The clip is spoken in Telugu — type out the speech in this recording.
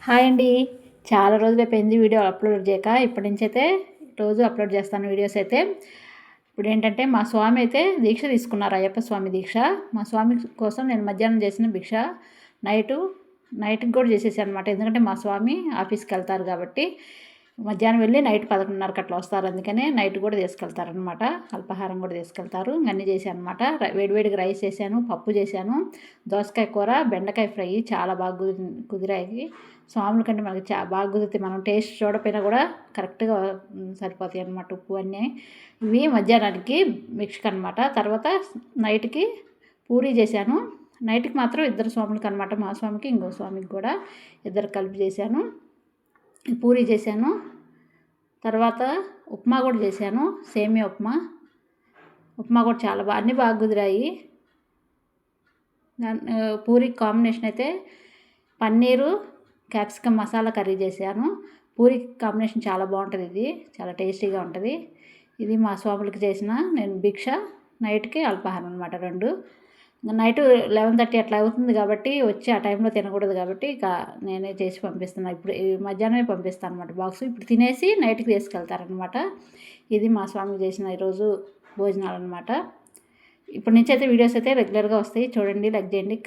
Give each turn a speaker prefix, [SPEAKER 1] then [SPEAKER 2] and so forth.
[SPEAKER 1] హాయ్ అండి. చాలా రోజులైపోయింది వీడియో అప్లోడ్ చేయక. ఇప్పటి నుంచి అయితే రోజు అప్లోడ్ చేస్తాను వీడియోస్ అయితే. ఇప్పుడేంటంటే మా స్వామి అయితే దీక్ష తీసుకున్నారు, అయ్యప్ప స్వామి దీక్ష. మా స్వామి కోసం నేను మధ్యాహ్నం చేసిన భిక్ష నైట్కి కూడా చేసేసాను అనమాట. ఎందుకంటే మా స్వామి ఆఫీస్కి వెళ్తారు కాబట్టి మధ్యాహ్నం వెళ్ళి నైట్ 11:30కి అట్లా వస్తారు. అందుకనే నైట్ కూడా తీసుకెళ్తారనమాట. అల్పాహారం కూడా తీసుకెళ్తారు. అన్నీ చేశాను అనమాట. వేడివేడిగా రైస్ చేశాను, పప్పు చేశాను, దోసకాయ కూర, బెండకాయ ఫ్రై చాలా బాగా కుదిరాయి. స్వాముల కంటే మనకి బాగా కుదిరితే మనం టేస్ట్ చూడకపోయినా కూడా కరెక్ట్గా సరిపోతాయి అనమాట ఉప్పు అన్నీ. ఇవి మధ్యాహ్నానికి మిక్స్కి అనమాట. తర్వాత నైట్కి పూరీ చేశాను. నైట్కి మాత్రం ఇద్దరు స్వాములకి అనమాట, మా స్వామికి ఇంకో స్వామికి కూడా ఇద్దరు కలిపి చేశాను. పూరీ చేశాను. తర్వాత ఉప్మా కూడా చేశాను, సేమియా ఉప్మా కూడా చాలా అన్నీ బాగా కుదిరాయి. పూరీ కాంబినేషన్ అయితే పన్నీరు క్యాప్సికమ్ మసాలా కర్రీ చేశాను. పూరీ కాంబినేషన్ చాలా బాగుంటుంది, ఇది చాలా టేస్టీగా ఉంటుంది. ఇది మా స్వాములకి చేసిన నేను భిక్ష. నైట్కి అల్పాహారం అనమాట రెండు. నైట్ 11:30 అట్లా అవుతుంది కాబట్టి వచ్చి ఆ టైంలో తినకూడదు కాబట్టి ఇక నేనే చేసి పంపిస్తున్నాను. ఇప్పుడు మధ్యాహ్నమే పంపిస్తాను అనమాట బాక్స్. ఇప్పుడు తినేసి నైట్కి తీసుకెళ్తారనమాట. ఇది మా స్వామికి చేసిన ఈరోజు భోజనాలు అనమాట. ఇప్పటి నుంచి అయితే వీడియోస్ అయితే రెగ్యులర్గా వస్తాయి, చూడండి, లైక్ చేయండి.